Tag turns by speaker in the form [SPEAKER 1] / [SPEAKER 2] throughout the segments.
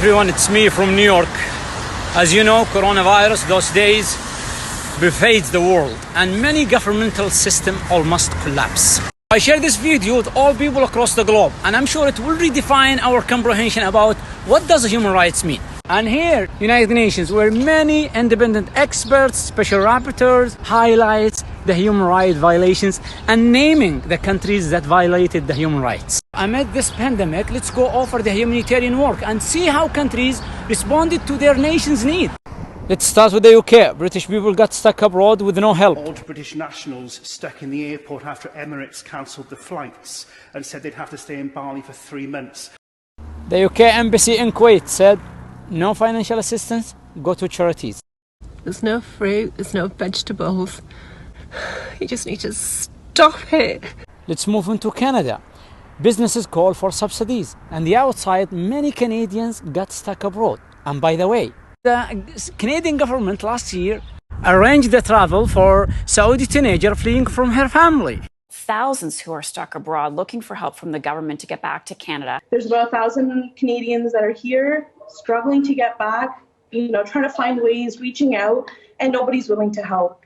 [SPEAKER 1] Everyone, it's me from New York. As you know, coronavirus those days pervades the world and many governmental systems almost collapse. I share this video with all people across the globe, and I'm sure it will redefine our comprehension about what does human rights mean. And here, United Nations, where many independent experts, special rapporteurs highlights the human rights violations and naming the countries that violated the human rights. Amid this pandemic, let's go over the humanitarian work and see how countries responded to their nation's need. Let's start with the UK. British people got stuck abroad with no help.
[SPEAKER 2] Old British nationals stuck in the airport after Emirates cancelled the flights and said they'd have to stay in Bali for 3 months.
[SPEAKER 1] The UK embassy in Kuwait said, no financial assistance, go to charities.
[SPEAKER 3] There's no fruit, there's no vegetables. You just need to stop it.
[SPEAKER 1] Let's move into Canada. Businesses call for subsidies, and the outside, many Canadians got stuck abroad. And by the way, the Canadian government last year arranged the travel for Saudi teenager fleeing from her family.
[SPEAKER 4] Thousands who are stuck abroad looking for help from the government to get back to Canada.
[SPEAKER 5] There's about 1,000 Canadians that are here struggling to get back, trying to find ways, reaching out, and nobody's willing to help.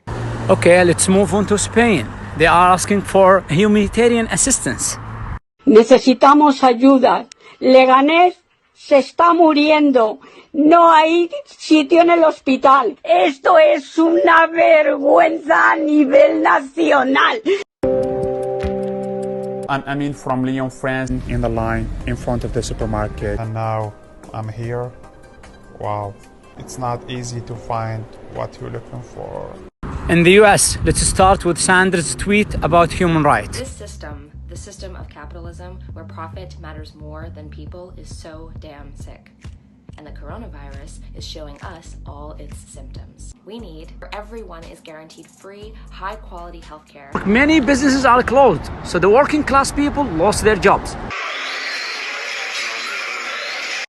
[SPEAKER 1] Okay, let's move on to Spain. They are asking for humanitarian assistance.
[SPEAKER 6] Necesitamos ayuda. Leganés se está muriendo. No hay sitio en el hospital. Esto es una vergüenza a nivel nacional.
[SPEAKER 7] I'm from Lyon, France, in the line in front of the supermarket.
[SPEAKER 8] And now I'm here. Wow, it's not easy to find what you're looking for.
[SPEAKER 1] In the US, let's start with Sanders' tweet about human rights.
[SPEAKER 9] This system, the system of capitalism where profit matters more than people, is so damn sick. And the coronavirus is showing us all its symptoms. We need where everyone is guaranteed free, high-quality healthcare.
[SPEAKER 1] Many businesses are closed, so the working class people lost their jobs.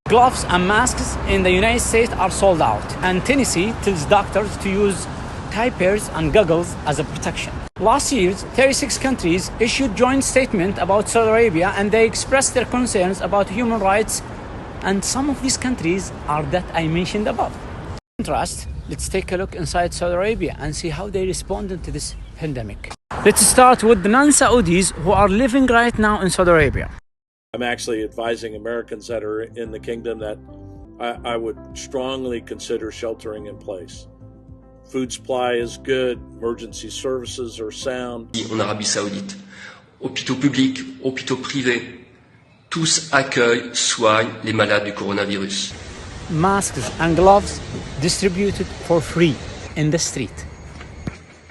[SPEAKER 1] Gloves and masks in the United States are sold out, and Tennessee tells doctors to use diapers and goggles as a protection. Last year, 36 countries issued joint statement about Saudi Arabia, and they expressed their concerns about human rights, and some of these countries are that I mentioned above. In contrast, let's take a look inside Saudi Arabia and see how they responded to this pandemic. Let's start with the non-Saudis who are living right now in Saudi Arabia.
[SPEAKER 10] I'm actually advising Americans that are in the kingdom that I would strongly consider sheltering in place. Food supply is good, emergency services are sound.
[SPEAKER 11] En Arabie Saoudite, hôpitaux publics, hôpitaux privés, tous accueillent, soignent les malades du coronavirus.
[SPEAKER 1] Masks and gloves distributed for free in the street.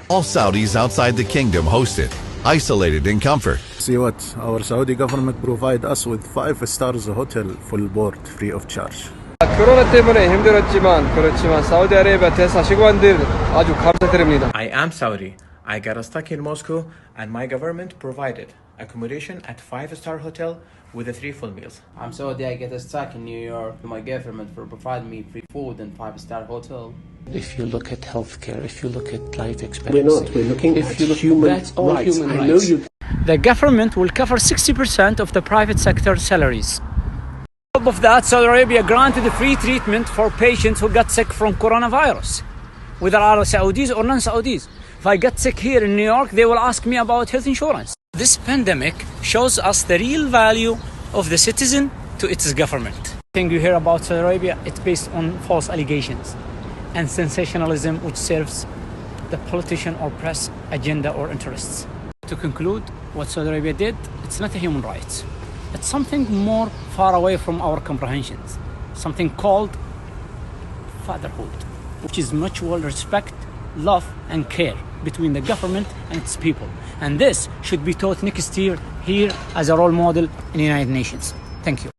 [SPEAKER 12] All Saudis outside the kingdom hosted, isolated in comfort.
[SPEAKER 13] See what our Saudi government provide us with 5 stars hotel full board free of charge.
[SPEAKER 14] 코로나 때문에 힘들었지만 그렇지만 사우디아라비아 대사관들 아주 감사드립니다.
[SPEAKER 15] I am Saudi. I got stuck in Moscow and my government provided accommodation at 5-star hotel with 3 full meals.
[SPEAKER 16] I'm Saudi. I get stuck in New York. My government for providing me free food and 5-star hotel.
[SPEAKER 17] If you look at healthcare, if you look at life expectancy,
[SPEAKER 18] we're looking at human
[SPEAKER 17] that's all
[SPEAKER 18] rights.
[SPEAKER 17] human
[SPEAKER 18] I know
[SPEAKER 17] rights.
[SPEAKER 1] The government will cover 60% of the private sector salaries. On top of that, Saudi Arabia granted free treatment for patients who got sick from coronavirus, whether are Saudis or non-Saudis. If I get sick here in New York, they will ask me about health insurance. This pandemic shows us the real value of the citizen to its government. Thing you hear about Saudi Arabia, it's based on false allegations and sensationalism which serves the politician or press agenda or interests. To conclude, what Saudi Arabia did, it's not a human rights. It's something more far away from our comprehensions, something called fatherhood, which is mutual respect, love and care between the government and its people. And this should be taught next year here as a role model in the United Nations. Thank you.